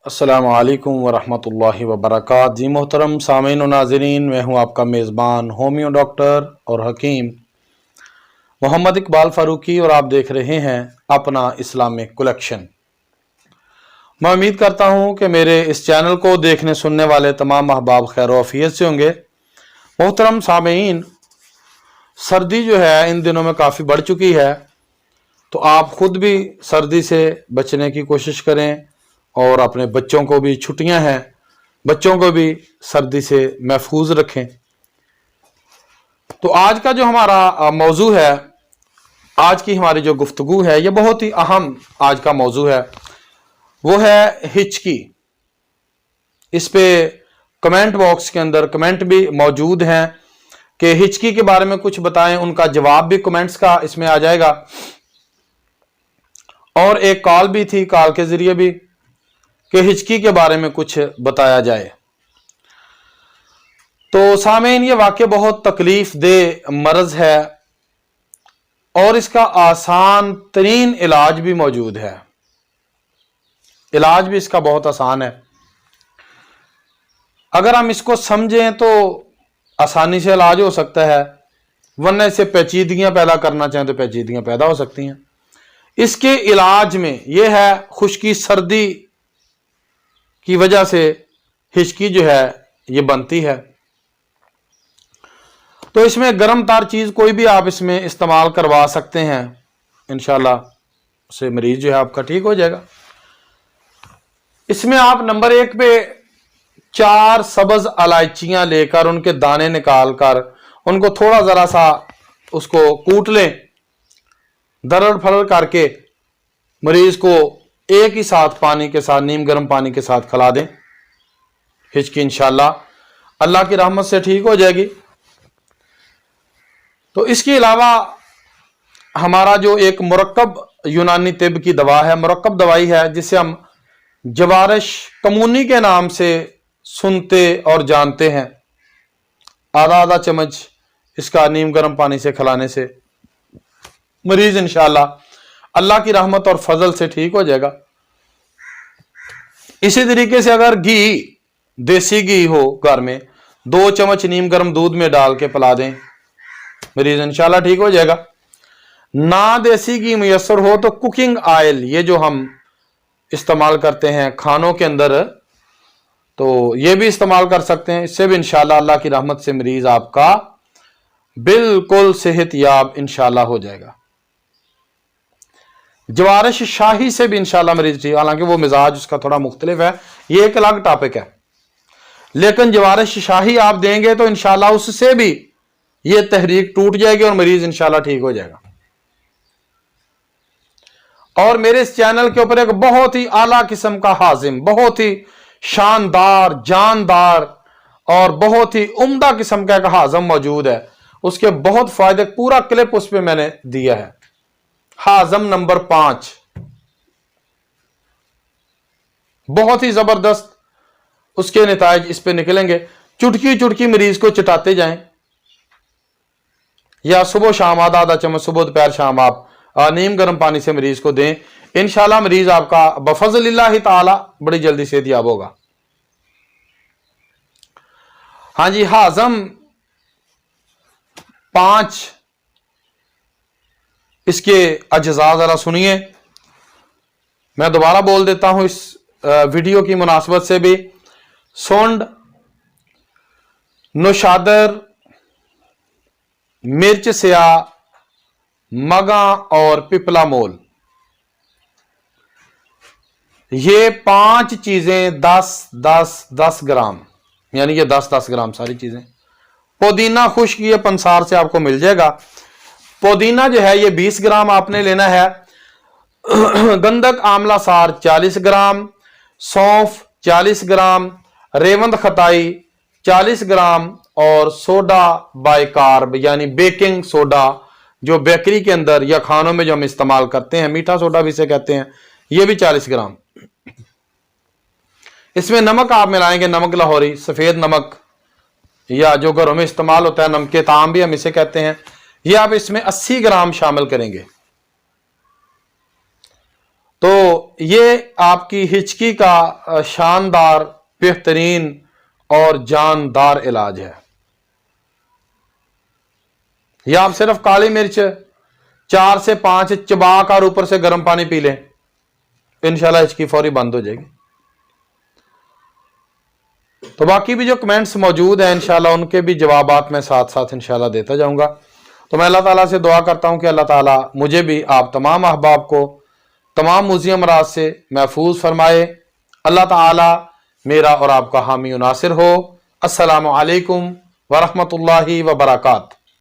अस्सलामुअलैकुम वरहमतुल्लाहि वबरकात। जी मोहतरम सामीन व नाज़रीन, मैं हूँ आपका मेज़बान होमियो डॉक्टर और हकीम मोहम्मद इकबाल फ़ारूकी और आप देख रहे हैं अपना इस्लामिक कलेक्शन। मैं उम्मीद करता हूँ कि मेरे इस चैनल को देखने सुनने वाले तमाम अहबाब खैर आफियत से होंगे। मोहतरम सामीन, सर्दी जो है इन दिनों में काफ़ी बढ़ चुकी है, तो आप ख़ुद भी सर्दी से बचने की कोशिश करें और अपने बच्चों को भी, छुट्टियां हैं, बच्चों को भी सर्दी से महफूज रखें। तो आज का जो हमारा मौजू है, आज की हमारी जो गुफ्तगू है, ये बहुत ही अहम आज का मौजू है। वो है हिचकी। इस पे कमेंट बॉक्स के अंदर कमेंट भी मौजूद हैं कि हिचकी के बारे में कुछ बताएं, उनका जवाब भी कमेंट्स का इसमें आ जाएगा। और एक कॉल भी थी, कॉल के जरिए भी कि हिचकी के बारे में कुछ बताया जाए। तो सामीन, ये वाकई बहुत तकलीफ दे मर्ज है और इसका आसान तरीन इलाज भी मौजूद है। इलाज भी इसका बहुत आसान है। अगर हम इसको समझें तो आसानी से इलाज हो सकता है, वरना इसे पेचीदगियां पैदा करना चाहें तो पेचीदगियां पैदा हो सकती हैं। इसके इलाज में यह है, खुश्की सर्दी की वजह से हिचकी जो है ये बनती है, तो इसमें गर्म तार चीज़ कोई भी आप इसमें इस्तेमाल करवा सकते हैं। इंशाल्लाह उससे मरीज जो है आपका ठीक हो जाएगा। इसमें आप नंबर 1 पे 4 सब्ज इलायचियां लेकर उनके दाने निकाल कर उनको थोड़ा ज़रा सा उसको कूट लें, दरड़ फरड़ करके मरीज को एक ही साथ पानी के साथ, नीम गर्म पानी के साथ खिला दें। हिचकी इंशाल्लाह अल्लाह की रहमत से ठीक हो जाएगी। तो इसके अलावा हमारा जो एक मुरक्कब यूनानी तिब की दवा है, मुरक्कब दवाई है, जिसे हम जवारिश कमूनी के नाम से सुनते और जानते हैं। आधा आधा चम्मच इसका नीम गर्म पानी से खिलाने से मरीज इंशाल्लाह अल्लाह की रहमत और फजल से ठीक हो जाएगा। इसी तरीके से अगर घी, देसी घी हो घर में, 2 चम्मच नीम गर्म दूध में डाल के पिला दें, मरीज इंशाल्लाह ठीक हो जाएगा। ना देसी घी मुयस्सर हो तो कुकिंग ऑयल, ये जो हम इस्तेमाल करते हैं खानों के अंदर, तो ये भी इस्तेमाल कर सकते हैं। इससे भी इंशाल्लाह अल्लाह की रहमत से मरीज आपका बिल्कुल सेहतयाब इंशाल्लाह हो जाएगा। जवारिश शाही से भी इंशाल्लाह मरीज ठीक, हालांकि वो मिजाज उसका थोड़ा मुख्तलिफ है, ये एक अलग टॉपिक है, लेकिन जवारिश शाही आप देंगे तो इंशाल्लाह उससे भी ये तहरीक टूट जाएगी और मरीज इंशाल्लाह ठीक हो जाएगा। और मेरे इस चैनल के ऊपर एक बहुत ही आला किस्म का हाजिम, बहुत ही शानदार, जानदार और बहुत ही उम्दा किस्म का एक हाजम मौजूद है। उसके बहुत फायदे, पूरा क्लिप उस पर मैंने दिया है। हाजम नंबर 5, बहुत ही जबरदस्त उसके नताइज इस पे निकलेंगे। चुटकी चुटकी मरीज को चटाते जाएं, या सुबह शाम आधा आधा चम्मच, सुबह दोपहर शाम आप नीम गर्म पानी से मरीज को दें। इंशाल्लाह मरीज आपका बफज़लिल्लाहि ताला बड़ी जल्दी सेहतयाब होगा। हाँ जी, हाजम 5 इसके अज्जा जरा सुनिए। मैं दोबारा बोल देता हूं इस वीडियो की मुनासबत से भी। सोंड, नौशादर, मिर्च स्याह, मगा और पिपला मोल, ये 5 चीजें 10-10-10 ग्राम, यानी ये 10-10 ग्राम सारी चीजें। पुदीना खुश्क, ये पंसार से आपको मिल जाएगा। पुदीना जो है ये 20 ग्राम आपने लेना है। गंधक आंवला सार 40 ग्राम, सौंफ 40 ग्राम, रेवंद खताई 40 ग्राम और सोडा बाइकार्ब यानी बेकिंग सोडा, जो बेकरी के अंदर या खानों में जो हम इस्तेमाल करते हैं, मीठा सोडा भी इसे कहते हैं, ये भी 40 ग्राम। इसमें नमक आप मिलाएंगे, नमक लाहौरी, सफेद नमक, या जो घरों में इस्तेमाल होता है नमके ताम भी हम इसे कहते हैं, ये आप इसमें 80 ग्राम शामिल करेंगे। तो ये आपकी हिचकी का शानदार, बेहतरीन और जानदार इलाज है। या आप सिर्फ काली मिर्च 4 से 5 चबाकर ऊपर से गर्म पानी पी लें, इंशाल्लाह हिचकी फौरी बंद हो जाएगी। तो बाकी भी जो कमेंट्स मौजूद हैं इंशाल्लाह उनके भी जवाबात मैं साथ साथ इंशाल्लाह देता जाऊंगा। तो मैं अल्लाह ताला से दुआ करता हूं कि अल्लाह ताला मुझे भी आप तमाम अहबाब को तमाम मुज़ी अमराज से महफूज फरमाए। अल्लाह ताला मेरा और आपका हामी और नासिर हो। अस्सलामु अलैकुम व रहमतुल्लाहि व बरकातहू।